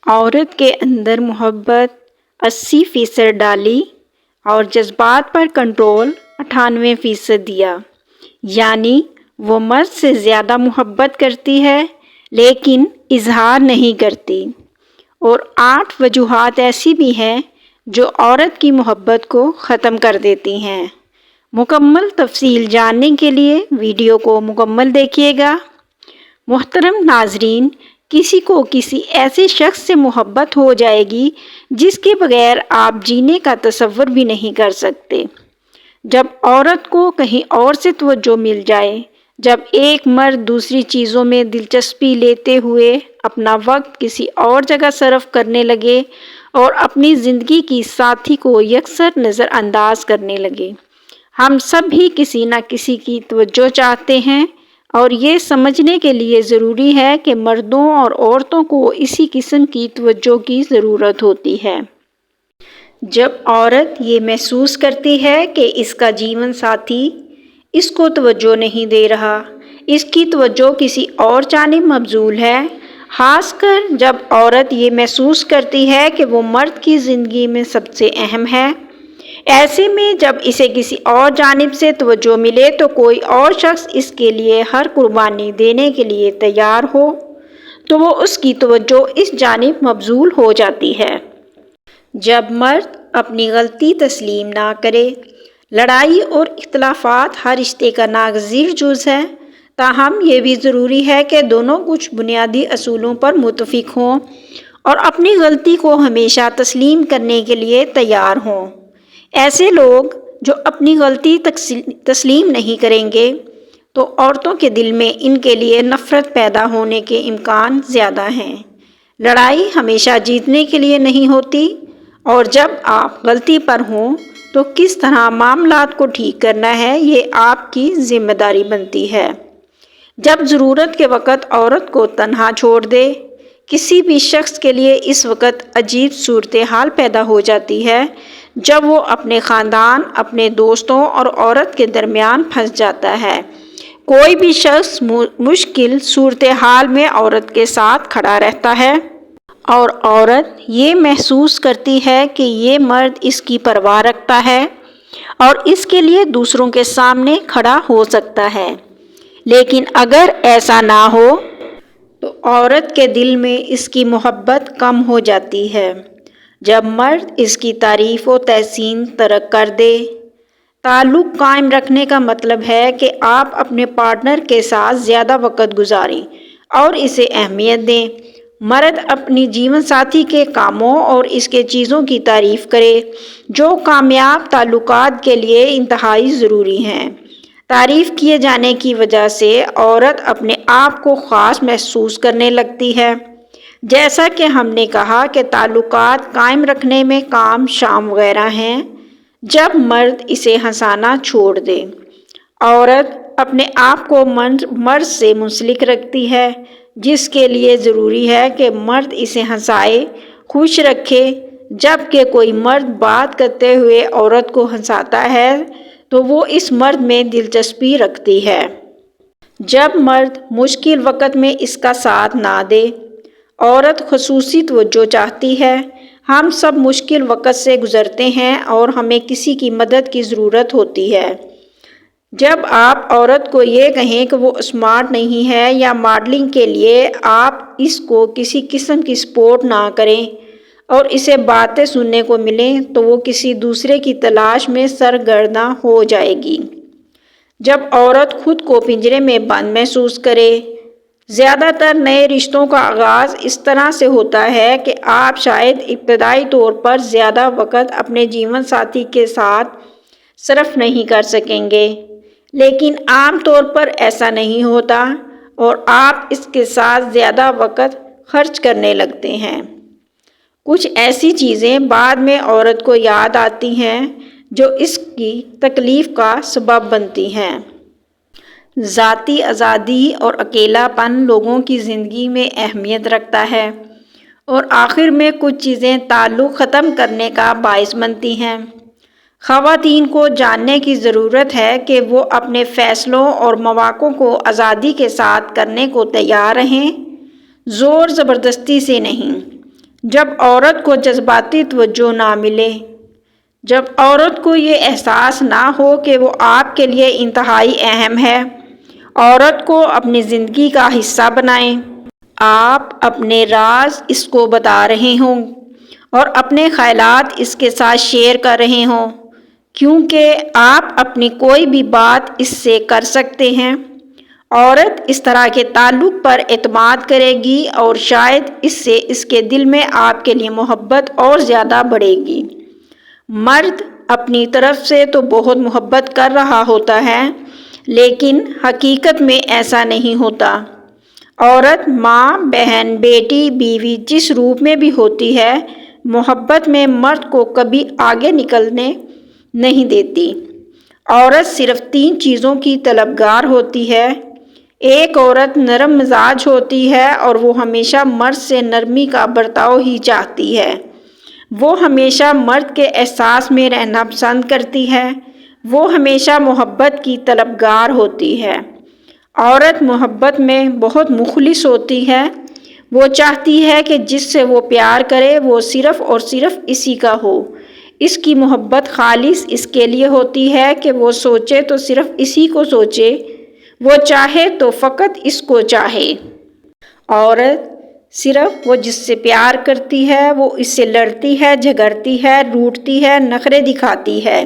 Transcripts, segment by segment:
عورت کے اندر محبت 80% ڈالی اور جذبات پر کنٹرول 98% دیا، یعنی وہ مرد سے زیادہ محبت کرتی ہے لیکن اظہار نہیں کرتی۔ اور 8 وجوہات ایسی بھی ہیں جو عورت کی محبت کو ختم کر دیتی ہیں۔ مکمل تفصیل جاننے کے لیے ویڈیو کو مکمل دیکھیے گا۔ محترم ناظرین، کسی کو کسی ایسے شخص سے محبت ہو جائے گی جس کے بغیر آپ جینے کا تصور بھی نہیں کر سکتے۔ جب عورت کو کہیں اور سے توجہ مل جائے، جب ایک مرد دوسری چیزوں میں دلچسپی لیتے ہوئے اپنا وقت کسی اور جگہ صرف کرنے لگے اور اپنی زندگی کی ساتھی کو یکسر نظر انداز کرنے لگے۔ ہم سب ہی کسی نہ کسی کی توجہ چاہتے ہیں اور یہ سمجھنے کے لیے ضروری ہے کہ مردوں اور عورتوں کو اسی قسم کی توجہ کی ضرورت ہوتی ہے۔ جب عورت یہ محسوس کرتی ہے کہ اس کا جیون ساتھی اس کو توجہ نہیں دے رہا، اس کی توجہ کسی اور جانب مبذول ہے، خاص کر جب عورت یہ محسوس کرتی ہے کہ وہ مرد کی زندگی میں سب سے اہم ہے، ایسے میں جب اسے کسی اور جانب سے توجہ ملے تو کوئی اور شخص اس کے لیے ہر قربانی دینے کے لیے تیار ہو تو وہ اس کی توجہ اس جانب مبذول ہو جاتی ہے۔ جب مرد اپنی غلطی تسلیم نہ کرے، لڑائی اور اختلافات ہر رشتے کا ناگزیر جز ہے، تاہم یہ بھی ضروری ہے کہ دونوں کچھ بنیادی اصولوں پر متفق ہوں اور اپنی غلطی کو ہمیشہ تسلیم کرنے کے لیے تیار ہوں۔ ایسے لوگ جو اپنی غلطی تسلیم نہیں کریں گے تو عورتوں کے دل میں ان کے لیے نفرت پیدا ہونے کے امکان زیادہ ہیں۔ لڑائی ہمیشہ جیتنے کے لیے نہیں ہوتی، اور جب آپ غلطی پر ہوں تو کس طرح معاملات کو ٹھیک کرنا ہے یہ آپ کی ذمہ داری بنتی ہے۔ جب ضرورت کے وقت عورت کو تنہا چھوڑ دے، کسی بھی شخص کے لیے اس وقت عجیب صورتحال پیدا ہو جاتی ہے جب وہ اپنے خاندان، اپنے دوستوں اور عورت کے درمیان پھنس جاتا ہے۔ کوئی بھی شخص مشکل صورتحال میں عورت کے ساتھ کھڑا رہتا ہے اور عورت یہ محسوس کرتی ہے کہ یہ مرد اس کی پرواہ رکھتا ہے اور اس کے لیے دوسروں کے سامنے کھڑا ہو سکتا ہے۔ لیکن اگر ایسا نہ ہو تو عورت کے دل میں اس کی محبت کم ہو جاتی ہے۔ جب مرد اس کی تعریف و تحسین ترک کر دے، تعلق قائم رکھنے کا مطلب ہے کہ آپ اپنے پارٹنر کے ساتھ زیادہ وقت گزاریں اور اسے اہمیت دیں۔ مرد اپنی جیون ساتھی کے کاموں اور اس کے چیزوں کی تعریف کرے جو کامیاب تعلقات کے لیے انتہائی ضروری ہیں۔ تعریف کیے جانے کی وجہ سے عورت اپنے آپ کو خاص محسوس کرنے لگتی ہے۔ جیسا کہ ہم نے کہا کہ تعلقات قائم رکھنے میں کام شام وغیرہ ہیں، جب مرد اسے ہنسانا چھوڑ دے، عورت اپنے آپ کو مرد سے منسلک رکھتی ہے، جس کے لیے ضروری ہے کہ مرد اسے ہنسائے، خوش رکھے۔ جب کہ کوئی مرد بات کرتے ہوئے عورت کو ہنساتا ہے تو وہ اس مرد میں دلچسپی رکھتی ہے۔ جب مرد مشکل وقت میں اس کا ساتھ نہ دے، عورت خصوصی توجہ چاہتی ہے۔ ہم سب مشکل وقت سے گزرتے ہیں اور ہمیں کسی کی مدد کی ضرورت ہوتی ہے۔ جب آپ عورت کو یہ کہیں کہ وہ اسمارٹ نہیں ہے یا ماڈلنگ کے لیے آپ اس کو کسی قسم کی سپورٹ نہ کریں اور اسے باتیں سننے کو ملیں تو وہ کسی دوسرے کی تلاش میں سرگرداں ہو جائے گی۔ جب عورت خود کو پنجرے میں بند محسوس کرے، زیادہ تر نئے رشتوں کا آغاز اس طرح سے ہوتا ہے کہ آپ شاید ابتدائی طور پر زیادہ وقت اپنے جیون ساتھی کے ساتھ صرف نہیں کر سکیں گے، لیکن عام طور پر ایسا نہیں ہوتا اور آپ اس کے ساتھ زیادہ وقت خرچ کرنے لگتے ہیں۔ کچھ ایسی چیزیں بعد میں عورت کو یاد آتی ہیں جو اس کی تکلیف کا سبب بنتی ہیں۔ ذاتی آزادی اور اکیلا پن لوگوں کی زندگی میں اہمیت رکھتا ہے اور آخر میں کچھ چیزیں تعلق ختم کرنے کا باعث بنتی ہیں۔ خواتین کو جاننے کی ضرورت ہے کہ وہ اپنے فیصلوں اور مواقع کو آزادی کے ساتھ کرنے کو تیار رہیں، زور زبردستی سے نہیں۔ جب عورت کو جذباتی توجہ نہ ملے، جب عورت کو یہ احساس نہ ہو کہ وہ آپ کے لیے انتہائی اہم ہے، عورت کو اپنی زندگی کا حصہ بنائیں۔ آپ اپنے راز اس کو بتا رہے ہوں اور اپنے خیالات اس کے ساتھ شیئر کر رہے ہوں، کیونکہ آپ اپنی کوئی بھی بات اس سے کر سکتے ہیں۔ عورت اس طرح کے تعلق پر اعتماد کرے گی اور شاید اس سے اس کے دل میں آپ کے لیے محبت اور زیادہ بڑھے گی۔ مرد اپنی طرف سے تو بہت محبت کر رہا ہوتا ہے، لیکن حقیقت میں ایسا نہیں ہوتا۔ عورت ماں، بہن، بیٹی، بیوی جس روپ میں بھی ہوتی ہے، محبت میں مرد کو کبھی آگے نکلنے نہیں دیتی۔ عورت صرف 3 چیزوں کی طلبگار ہوتی ہے۔ ایک، عورت نرم مزاج ہوتی ہے اور وہ ہمیشہ مرد سے نرمی کا برتاؤ ہی چاہتی ہے۔ وہ ہمیشہ مرد کے احساس میں رہنا پسند کرتی ہے۔ وہ ہمیشہ محبت کی طلبگار ہوتی ہے۔ عورت محبت میں بہت مخلص ہوتی ہے۔ وہ چاہتی ہے کہ جس سے وہ پیار کرے وہ صرف اور صرف اسی کا ہو۔ اس کی محبت خالص اس کے لیے ہوتی ہے کہ وہ سوچے تو صرف اسی کو سوچے، وہ چاہے تو فقط اس کو چاہے۔ عورت صرف وہ جس سے پیار کرتی ہے وہ اس سے لڑتی ہے، جھگڑتی ہے، روٹھتی ہے، نخرے دکھاتی ہے،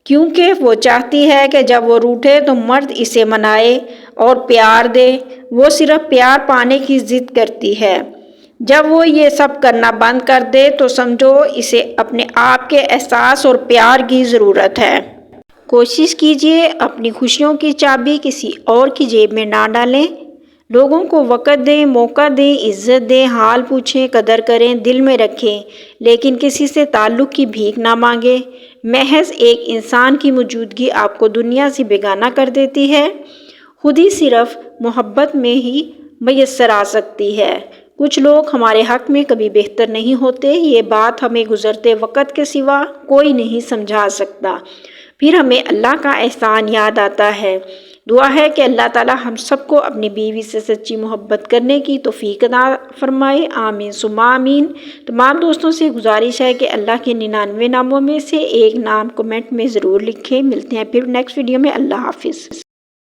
کیونکہ وہ چاہتی ہے کہ جب وہ روٹھے تو مرد اسے منائے اور پیار دے۔ وہ صرف پیار پانے کی ضد کرتی ہے۔ جب وہ یہ سب کرنا بند کر دے تو سمجھو اسے اپنے آپ کے احساس اور پیار کی ضرورت ہے۔ کوشش کیجیے اپنی خوشیوں کی چابی کسی اور کی جیب میں نہ ڈالیں۔ لوگوں کو وقت دیں، موقع دیں، عزت دیں، حال پوچھیں، قدر کریں، دل میں رکھیں، لیکن کسی سے تعلق کی بھیک نہ مانگیں۔ محض ایک انسان کی موجودگی آپ کو دنیا سے بیگانہ کر دیتی ہے۔ خودی صرف محبت میں ہی میسر آ سکتی ہے۔ کچھ لوگ ہمارے حق میں کبھی بہتر نہیں ہوتے، یہ بات ہمیں گزرتے وقت کے سوا کوئی نہیں سمجھا سکتا۔ پھر ہمیں اللہ کا احسان یاد آتا ہے۔ دعا ہے کہ اللہ تعالی ہم سب کو اپنی بیوی سے سچی محبت کرنے کی توفیق عطا فرمائے۔ آمین ثم آمین۔ تمام دوستوں سے گزارش ہے کہ اللہ کے 99 ناموں میں سے ایک نام کمنٹ میں ضرور لکھیں۔ ملتے ہیں پھر نیکسٹ ویڈیو میں۔ اللہ حافظ۔